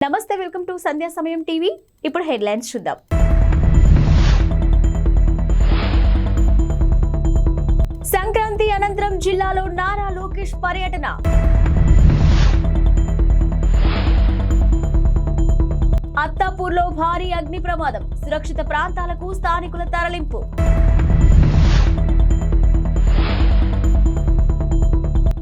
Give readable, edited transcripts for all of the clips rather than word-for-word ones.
నమస్తే, welcome to సంధ్యా సమయం TV. ఇప్పుడు హెడ్లైన్స్ చూద్దాం. సంక్రాంతి అనంతరం జిల్లాలో నారా లోకేష్ పర్యటన. అత్తాపూర్లో భారీ అగ్ని ప్రమాదం, సురక్షిత ప్రాంతాలకు స్థానికుల తరలింపు.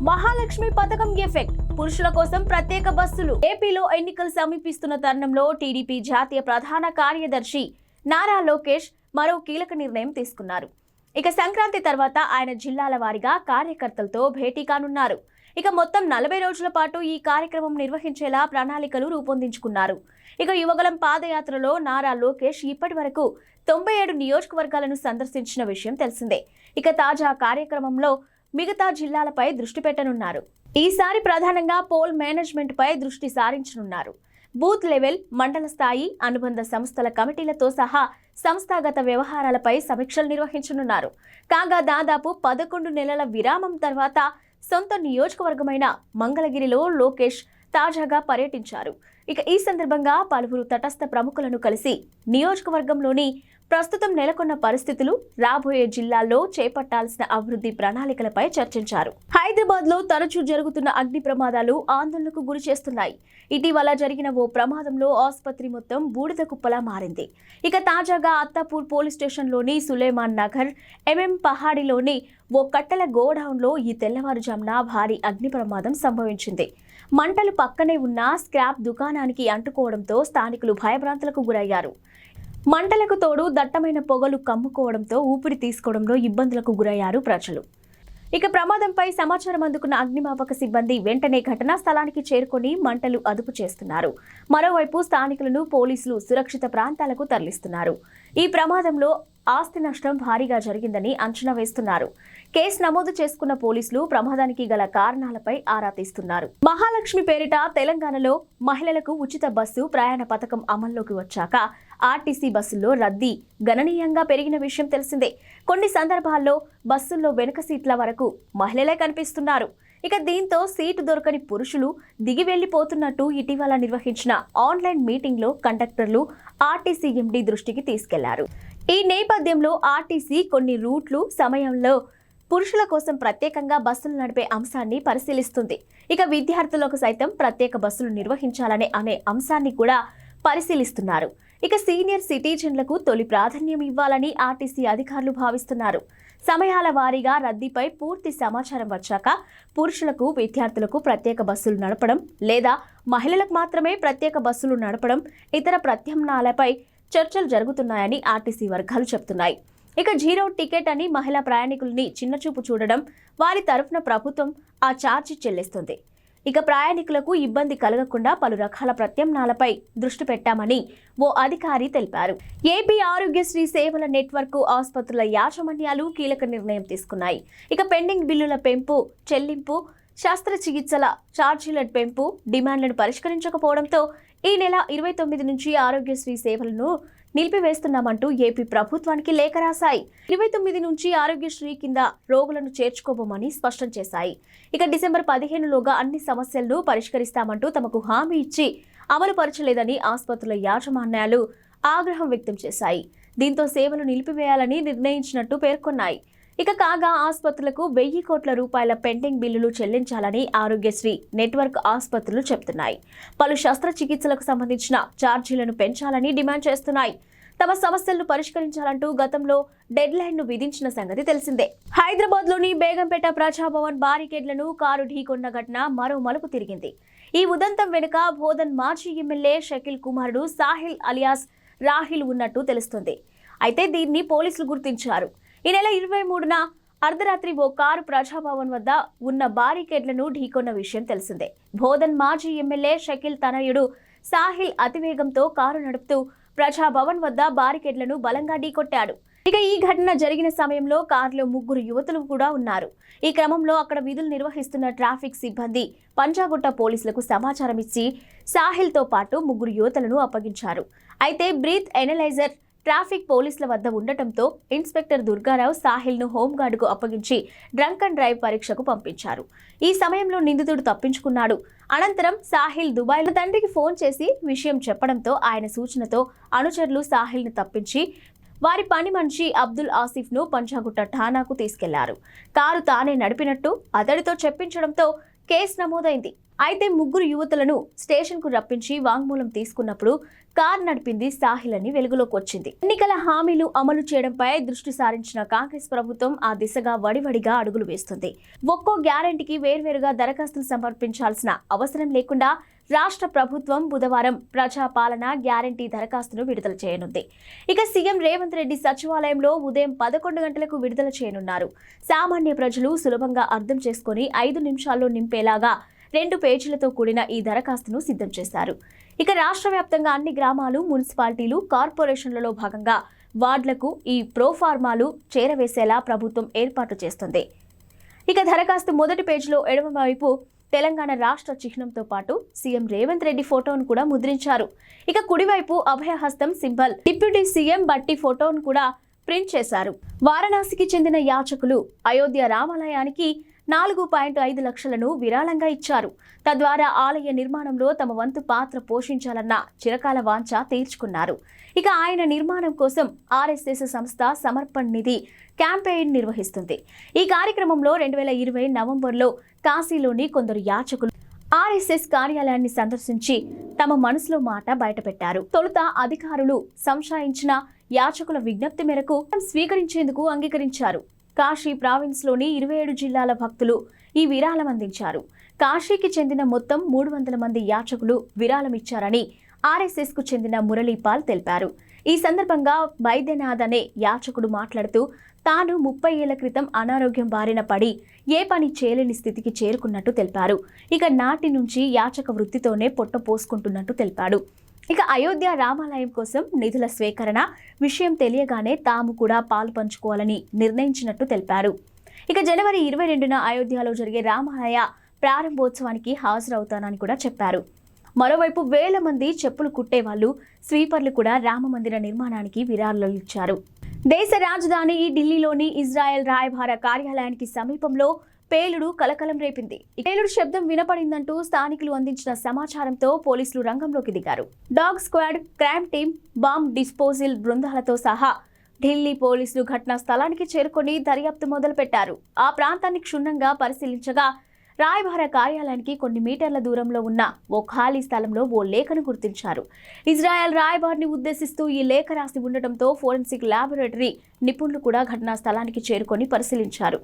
మహాలక్ష్మి పథకం ఎఫెక్ట్, పురుషుల కోసం ప్రత్యేక బస్సులు. ఏపీలో ఎన్నికలు సమీపిస్తున్న తరుణంలో టీడీపీ జాతీయ ప్రధాన కార్యదర్శి నారా లోకేష్ మరో కీలక నిర్ణయం తీసుకున్నారు. ఇక సంక్రాంతి తర్వాత ఆయన జిల్లాల వారీగా కార్యకర్తలతో భేటీ కానున్నారు. ఇక మొత్తం 40 రోజుల పాటు ఈ కార్యక్రమం నిర్వహించేలా ప్రణాళికలు రూపొందించుకున్నారు. ఇక యువగలం పాదయాత్రలో నారా లోకేష్ ఇప్పటి వరకు 97 నియోజకవర్గాలను సందర్శించిన విషయం తెలిసిందే. ఇక తాజా కార్యక్రమంలో మిగతా జిల్లాలపై దృష్టి పెట్టనున్నారు. ఈసారి ప్రధానంగా పోల్ మేనేజ్మెంట్ పై దృష్టి సారించనున్నారు. బూత్ లెవెల్, మండల స్థాయి, అనుబంధ సంస్థల కమిటీలతో సహా సంస్థాగత వ్యవహారాలపై సమీక్షలు నిర్వహించనున్నారు. కాగా దాదాపు 11 నెలల విరామం తర్వాత సొంత నియోజకవర్గమైన మంగళగిరిలో లోకేష్ తాజాగా పర్యటించారు. ఇక ఈ సందర్భంగా పలువురు తటస్థ ప్రముఖులను కలిసి నియోజకవర్గంలోని ప్రస్తుతం నెలకొన్న పరిస్థితులు, రాబోయే జిల్లాల్లో చేపట్టాల్సిన అభివృద్ధి ప్రణాళికలపై చర్చించారు. హైదరాబాద్ లో తరచూ జరుగుతున్న అగ్ని ప్రమాదాలు ఆందోళనకు గురి చేస్తున్నాయి. ఇటీవల జరిగిన ఓ ప్రమాదంలో ఆసుపత్రి మొత్తం బూడిద కుప్పలా మారింది. ఇక తాజాగా అత్తాపూర్ పోలీస్ స్టేషన్లోని సులేమాన్ నగర్, ఎంఎం పహాడిలోని ఓ కట్టెల గోడౌన్లో ఈ తెల్లవారుజామున భారీ అగ్ని ప్రమాదం సంభవించింది. మంటలు పక్కనే ఉన్న స్క్రాప్ దుకాణానికి అంటుకోవడంతో స్థానికులు భయభ్రాంతులకు గురయ్యారు. మంటలకు తోడు దట్టమైన పొగలు కమ్ముకోవడంతో ఊపిరి తీసుకోవడంలో ఇబ్బందులకు గురయ్యారు ప్రజలు. ఇక ప్రమాదంపై సమాచారం అందుకున్న అగ్నిమాపక సిబ్బంది వెంటనే ఘటనా స్థలానికి చేరుకొని మంటలు అదుపు చేస్తున్నారు. మరోవైపు స్థానికులను పోలీసులు సురక్షిత ప్రాంతాలకు తరలిస్తున్నారు. ఈ ప్రమాదంలో ఆస్తి నష్టం భారీగా జరిగిందని అంచనా వేస్తున్నారు. కేసు నమోదు చేసుకున్న పోలీసులు ప్రమాదానికి గల కారణాలపై ఆరా తీస్తున్నారు. మహాలక్ష్మి పేరిట తెలంగాణలో మహిళలకు ఉచిత బస్సు ప్రయాణ పథకం అమల్లోకి వచ్చాక ఆర్టీసీ బస్సుల్లో రద్దీ గణనీయంగా పెరిగిన విషయం తెలిసిందే. కొన్ని సందర్భాల్లో బస్సుల్లో వెనుక సీట్ల వరకు మహిళలే కనిపిస్తున్నారు. ఇక దీంతో సీటు దొరకని పురుషులు దిగి వెళ్లిపోతున్నట్టు ఇటీవల నిర్వహించిన ఆన్లైన్ మీటింగ్లో కండక్టర్లు ఆర్టీసీ ఎండీ దృష్టికి తీసుకెళ్లారు. ఈ నేపథ్యంలో ఆర్టీసీ కొన్ని రూట్లు సమయంలో పురుషుల కోసం ప్రత్యేకంగా బస్సులు నడిపే అంశాన్ని పరిశీలిస్తుంది. ఇక విద్యార్థులకు సైతం ప్రత్యేక బస్సులు నిర్వహించాలనే అంశాన్ని కూడా పరిశీలిస్తున్నారు. ఇక సీనియర్ సిటిజన్లకు తొలి ప్రాధాన్యం ఇవ్వాలని ఆర్టీసీ అధికారులు భావిస్తున్నారు. సమయాల వారీగా రద్దీపై పూర్తి సమాచారం వచ్చాక పురుషులకు, విద్యార్థులకు ప్రత్యేక బస్సులు నడపడం లేదా మహిళలకు మాత్రమే ప్రత్యేక బస్సులు నడపడం, ఇతర ప్రత్యామ్నాయాలపై చర్చలు జరుగుతున్నాయని ఆర్టీసీ వర్గాలు చెబుతున్నాయి. ఇక జీరో టికెట్ అని మహిళా ప్రయాణికుల్ని చిన్నచూపు చూడడం, వారి తరఫున ప్రభుత్వం ఆ ఛార్జీ చెల్లిస్తుంది. ఇక ప్రయాణికులకు ఇబ్బంది కలగకుండా పలు రకాల ప్రత్యామ్నాయాలపై దృష్టి పెట్టామని ఓ అధికారి తెలిపారు. ఏపీ ఆరోగ్యశ్రీ సేవల నెట్వర్క్ ఆసుపత్రుల యాజమాన్యాలు కీలక నిర్ణయం తీసుకున్నాయి. ఇక పెండింగ్ బిల్లుల పెంపు, చెల్లింపు, శస్త్రచికిత్సల ఛార్జీల పెంపు డిమాండ్లను పరిష్కరించకపోవడంతో ఈ నెల 29 నుంచి ఆరోగ్యశ్రీ సేవలను నిలిపివేస్తున్నామంటూ ఏపీ ప్రభుత్వానికి లేఖ రాశాయి. 29 నుంచి ఆరోగ్యశ్రీ కింద రోగులను చేర్చుకోబోమని స్పష్టం చేశాయి. ఇక డిసెంబర్ 15లోగా అన్ని సమస్యలను పరిష్కరిస్తామంటూ తమకు హామీ ఇచ్చి అమలు పరచలేదని ఆసుపత్రుల యాజమాన్యాలు ఆగ్రహం వ్యక్తం చేశాయి. దీంతో సేవలు నిలిపివేయాలని నిర్ణయించినట్టు పేర్కొన్నాయి. ఇక కాగా ఆసుపత్రులకు 1000 కోట్ల రూపాయల పెండింగ్ బిల్లులు చెల్లించాలని ఆరోగ్యశ్రీ నెట్వర్క్ ఆసుపత్రులు చెబుతున్నాయి. పలు శస్త్రచికిత్సలకు సంబంధించిన ఛార్జీలను పెంచాలని డిమాండ్ చేస్తున్నాయి. తమ సమస్యలను పరిష్కరించాలంటూ గతంలో డెడ్ లైన్ ను విధించిన సంగతి తెలిసిందే. హైదరాబాద్ లోని బేగంపేట ప్రజాభవన్ బారికేడ్లను కారు ఢీకొన్న ఘటన మరో మలుపు తిరిగింది. ఈ ఉదంతం వెనుక బోధన్ మాజీ ఎమ్మెల్యే షకీల్ కుమారుడు సాహిల్ అలియాస్ రాహిల్ ఉన్నట్టు తెలుస్తుంది. అయితే దీన్ని పోలీసులు గుర్తించారు. ఈ నెల 23న అర్ధరాత్రి ఓ కారు ప్రజాభవన్ వద్ద ఉన్న బారికేడ్లను ఢీకొన్న విషయం తెలిసిందే. బోధన్ మాజీ ఎమ్మెల్యే షకీల్ తనయుడు సాహిల్ అతివేగంతో కారు నడుపుతూ ప్రజాభవన్ వద్ద బారికేడ్లను బలంగా ఢీకొట్టాడు. ఇక ఈ ఘటన జరిగిన సమయంలో కారులో 3 యువతులు కూడా ఉన్నారు. ఈ క్రమంలో అక్కడ విధులు నిర్వహిస్తున్న ట్రాఫిక్ సిబ్బంది పంజాగుట్ట పోలీసులకు సమాచారం ఇచ్చి సాహిల్తో పాటు 3 యువతులను అప్పగించారు. అయితే బ్రీత్ ఎనలైజర్ ట్రాఫిక్ పోలీసుల వద్ద ఉండటంతో ఇన్స్పెక్టర్ దుర్గారావు సాహిల్ను హోంగార్డుకు అప్పగించి డ్రంక్ అండ్ డ్రైవ్ పరీక్షకు పంపించారు. ఈ సమయంలో నిందితుడు తప్పించుకున్నాడు. అనంతరం సాహిల్ దుబాయ్లో తండ్రికి ఫోన్ చేసి విషయం చెప్పడంతో ఆయన సూచనతో అనుచరులు సాహిల్ను తప్పించి వారి పని మనిషి అబ్దుల్ ఆసిఫ్ను పంజాగుట్ట ఠాణాకు తీసుకెళ్లారు. కారు తానే నడిపినట్టు అతడితో చెప్పించడంతో కేసు నమోదైంది. అయితే ముగ్గురు యువతులను స్టేషన్కు రప్పించి వాంగ్మూలం తీసుకున్నప్పుడు కారు నడిపింది సాహిల్ అని వెలుగులోకి వచ్చింది. ఎన్నికల హామీలు అమలు చేయడంపై దృష్టి సారించిన కాంగ్రెస్ ప్రభుత్వం ఆ దిశగా వడివడిగా అడుగులు వేస్తుంది. ఒక్కో గ్యారెంటీకి వేర్వేరుగా దరఖాస్తులు సమర్పించాల్సిన అవసరం లేకుండా రాష్ట్ర ప్రభుత్వం బుధవారం ప్రజాపాలన గ్యారెంటీ దరఖాస్తును విడుదల చేయనుంది. ఇక సీఎం రేవంత్ రెడ్డి సచివాలయంలో ఉదయం 11 గంటలకు విడుదల చేయనున్నారు. సామాన్య ప్రజలు సులభంగా అర్థం చేసుకుని 5 నిమిషాల్లో నింపేలాగా 2 పేజీలతో కూడిన ఈ దరఖాస్తును సిద్ధం చేశారు. ఇక రాష్ట్ర వ్యాప్తంగా అన్ని గ్రామాలు, మున్సిపాలిటీలు, కార్పొరేషన్లలో భాగంగా వార్డులకు ఈ ప్రోఫార్మాలు చేరవేసేలా ప్రభుత్వం ఏర్పాటు చేస్తుంది. ఇక దరఖాస్తు మొదటి పేజీలో ఎడమవైపు తెలంగాణ రాష్ట్ర చిహ్నంతో పాటు సీఎం రేవంత్ రెడ్డి ఫోటోను కూడా ముద్రించారు. ఇక కుడివైపు అభయహస్తం సింబల్, డిప్యూటీ సీఎం బట్టి ఫోటోను కూడా ప్రింట్ చేశారు. వారణాసికి చెందిన యాచకులు అయోధ్య రామాలయానికి 4.5 లక్షలను విరాళంగా ఇచ్చారు. తద్వారా ఆలయ నిర్మాణంలో తమ వంతు పాత్ర పోషించాలన్న చిరకాల వాంఛ తీర్చుకున్నారు. ఇక ఆయన నిర్మాణం కోసం ఆర్ఎస్ఎస్ సంస్థ సమర్పణ్ నిధి క్యాంపెయిన్ నిర్వహిస్తుంది. ఈ కార్యక్రమంలో 2020 నవంబర్లో కాశీలోని కొందరు యాచకులు ఆర్ఎస్ఎస్ కార్యాలయాన్ని సందర్శించి తమ మనసులో మాట బయటపెట్టారు. తొలుత అధికారులు సంశయించిన యాచకుల విజ్ఞప్తి మేరకు స్వీకరించేందుకు అంగీకరించారు. కాశీ ప్రావిన్స్లోని 27 జిల్లాల భక్తులు ఈ విరాళం అందించారు. కాశీకి చెందిన మొత్తం 300 మంది యాచకులు విరాళం ఇచ్చారని ఆర్ఎస్ఎస్కు చెందిన మురళీపాల్ తెలిపారు. ఈ సందర్భంగా వైద్యనాథ్ అనే యాచకుడు మాట్లాడుతూ తాను 30 ఏళ్ల క్రితం అనారోగ్యం బారిన పడి ఏ పని చేయలేని స్థితికి చేరుకున్నట్టు తెలిపారు. ఇక నాటి నుంచి యాచక వృత్తితోనే పొట్ట పోసుకుంటున్నట్టు తెలిపాడు. ఇక అయోధ్య రామాలయం కోసం నిధుల స్వీకరణ విషయం తెలియగానే తాము కూడా పాలు పంచుకోవాలని నిర్ణయించినట్టు తెలిపారు. ఇక జనవరి 22న అయోధ్యలో జరిగే రామాలయ ప్రారంభోత్సవానికి హాజరవుతానని కూడా చెప్పారు. మరోవైపు వేల మంది చెప్పులు కుట్టేవాళ్లు, స్వీపర్లు కూడా రామమందిర నిర్మాణానికి విరాళాలు ఇచ్చారు. దేశ రాజధాని ఢిల్లీలోని ఇజ్రాయెల్ రాయబార కార్యాలయానికి సమీపంలో పేలుడు కలకలం రేపింది. పేలుడు శబ్దం వినపడిందంటూ స్థానికులు అందించిన సమాచారంతో పోలీసులు రంగంలోకి దిగారు. Dog squad, crime team, bomb disposal బృందాలతో సహా ఢిల్లీ పోలీసులు ఘటనా స్థలానికి చేరుకొని దర్యాప్తు మొదలుపెట్టారు. ఆ ప్రాంతాన్ని క్షుణ్ణంగా పరిశీలించగా రాయబార కార్యాలయానికి కొన్ని మీటర్ల దూరంలో ఉన్న ఓ ఖాళీ స్థలంలో ఓ లేఖను గుర్తించారు. ఇజ్రాయెల్ రాయబారిని ఉద్దేశిస్తూ ఈ లేఖ రాసి ఉండటంతో ఫోరెన్సిక్ ల్యాబొరేటరీ నిపుణులు కూడా ఘటనా స్థలానికి చేరుకొని పరిశీలించారు.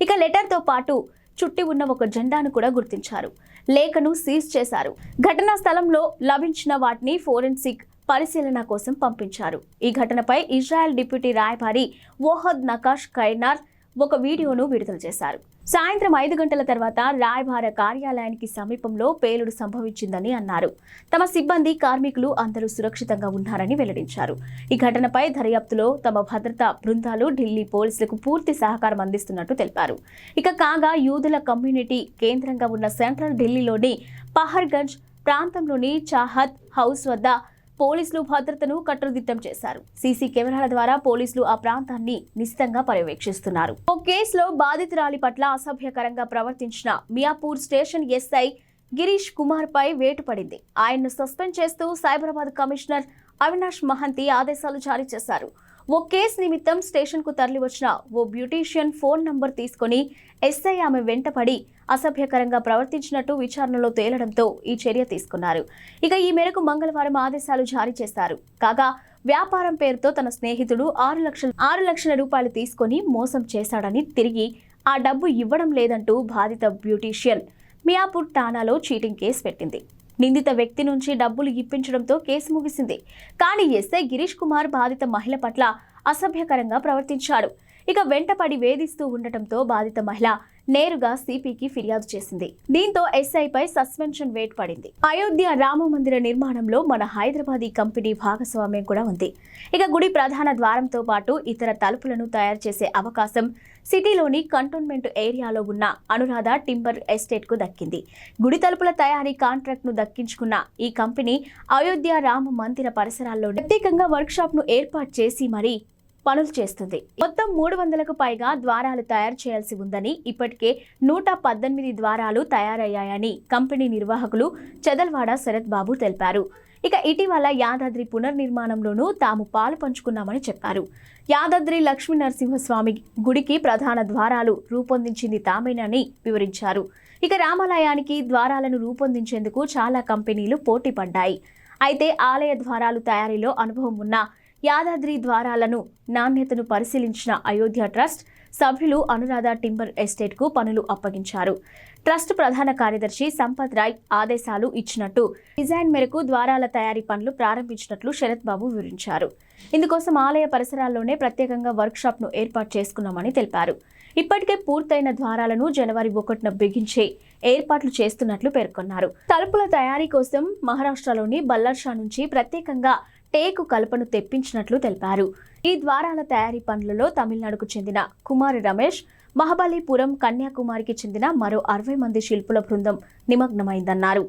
ఇక లెటర్తో పాటు చుట్టి ఉన్న ఒక జెండాను కూడా గుర్తించారు. లేఖను సీజ్ చేశారు. ఘటనా స్థలంలో లభించిన వాటిని ఫోరెన్సిక్ పరిశీలన కోసం పంపించారు. ఈ ఘటనపై ఇజ్రాయెల్ డిప్యూటీ రాయబారి ఓహద్ నకాష్ కైనార్ ఒక వీడియోను విడుదల చేశారు. సాయంత్రం 5 గంటల తర్వాత రాయబార కార్యాలయానికి సమీపంలో పేలుడు సంభవించిందని అన్నారు. తమ సిబ్బంది, కార్మికులు అందరూ సురక్షితంగా ఉన్నారని వెల్లడించారు. ఈ ఘటనపై దర్యాప్తులో తమ భద్రతా బృందాలు ఢిల్లీ పోలీసులకు పూర్తి సహకారం అందిస్తున్నట్టు తెలిపారు. ఇక కాగా యూదుల కమ్యూనిటీ కేంద్రంగా ఉన్న సెంట్రల్ ఢిల్లీలోని పహర్గంజ్ ప్రాంతంలోని చాహత్ హౌస్ వద్ద పోలీసులు భద్రతను కట్టుదిట్టం చేశారు. సీసీ కెమెరాల ద్వారా పోలీసులు ఆ ప్రాంతాన్ని నిశితంగా పర్యవేక్షిస్తున్నారు. ఓ కేసులో బాధితురాలి పట్ల అసభ్యకరంగా ప్రవర్తించిన మియాపూర్ స్టేషన్ ఎస్ఐ గిరీష్ కుమార్ పై వేటు పడింది. ఆయన్ను సస్పెండ్ చేస్తూ సైబరాబాద్ కమిషనర్ అవినాష్ మహంతి ఆదేశాలు జారీ చేశారు. ఓ కేసు నిమిత్తం స్టేషన్కు తరలివచ్చిన ఓ బ్యూటీషియన్ ఫోన్ నంబర్ తీసుకుని ఎస్ఐ ఆమె వెంటపడి అసభ్యకరంగా ప్రవర్తించినట్టు విచారణలో తేలడంతో ఈ చర్య తీసుకున్నారు. ఇక ఈ మేరకు మంగళవారం ఆదేశాలు జారీ చేశారు. కాగా వ్యాపారం పేరుతో తన స్నేహితుడు 6 లక్షల రూపాయలు తీసుకుని మోసం చేశాడని, తిరిగి ఆ డబ్బు ఇవ్వడం లేదంటూ బాధిత బ్యూటీషియన్ మియాపూర్ ఠాణాలో చీటింగ్ కేసు పెట్టింది. నిందిత వ్యక్తి నుంచి డబ్బులు ఇప్పించడంతో కేసు ముగిసింది. కానీ ఎస్ఐ గిరీష్ కుమార్ బాధిత మహిళ పట్ల అసభ్యకరంగా ప్రవర్తించాడు. ఇక వెంటపడి వేధిస్తూ ఉండటంతో బాధిత మహిళ నేరుగా సిపికి ఫిర్యాదు చేసింది. దీంతో ఎస్ఐపై సస్పెన్షన్ వేటు పడింది. అయోధ్య రామ మందిర నిర్మాణంలో మన హైదరాబాదీ కంపెనీ భాగస్వామ్యం కూడా ఉంది. ఇక గుడి ప్రధాన ద్వారంతో పాటు ఇతర తలుపులను తయారు చేసే అవకాశం సిటీలోని కంటోన్మెంట్ ఏరియాలో ఉన్న అనురాధ టింబర్ ఎస్టేట్ కు దక్కింది. గుడి తలుపుల తయారీ కాంట్రాక్ట్ ను దక్కించుకున్న ఈ కంపెనీ అయోధ్య రామ మందిర పరిసరాల్లో ప్రత్యేకంగా వర్క్ షాప్ ను ఏర్పాటు చేసి మరీ పనులు చేస్తుంది. మొత్తం 300కు పైగా ద్వారాలు తయారు చేయాల్సి ఉందని, ఇప్పటికే 118 ద్వారాలు తయారయ్యాయని కంపెనీ నిర్వాహకులు చెదల్వాడ శరత్ బాబు తెలిపారు. ఇక ఇటీవల యాదాద్రి పునర్నిర్మాణంలోనూ తాము పాలు పంచుకున్నామని చెప్పారు. యాదాద్రి లక్ష్మీ నరసింహస్వామి గుడికి ప్రధాన ద్వారాలు రూపొందించింది తామేనని వివరించారు. ఇక రామాలయానికి ద్వారాలను రూపొందించేందుకు చాలా కంపెనీలు పోటీ పడ్డాయి. అయితే ఆలయ ద్వారాలు తయారీలో అనుభవం ఉన్న యాదాద్రి ద్వారాలను నాణ్యతను పరిశీలించిన అయోధ్య ట్రస్ట్ సభ్యులు అనురాధ టింబర్ ఎస్టేట్ కు పనులు అప్పగించారు. ట్రస్ట్ ప్రధాన కార్యదర్శి సంపత్ రాయ్ ఆదేశాలు ఇచ్చినట్టు డిజైన్ మేరకు ద్వారాల తయారీ పనులు ప్రారంభించినట్లు శరత్ బాబు వివరించారు. ఇందుకోసం ఆలయ పరిసరాల్లోనే ప్రత్యేకంగా వర్క్ షాప్ ను ఏర్పాటు చేసుకున్నామని తెలిపారు. ఇప్పటికే పూర్తయిన ద్వారాలను జనవరి 1న బిగించే ఏర్పాట్లు చేస్తున్నట్లు పేర్కొన్నారు. తలుపుల తయారీ కోసం మహారాష్ట్రలోని బల్లర్షా నుంచి ప్రత్యేకంగా టేకు కలపను తెప్పించినట్లు తెలిపారు. ఈ ద్వారాల తయారీ పనులలో తమిళనాడుకు చెందిన కుమారి రమేష్, మహాబలిపురం, కన్యాకుమారికి చెందిన మరో 60 మంది శిల్పుల బృందం నిమగ్నమైందన్నారు.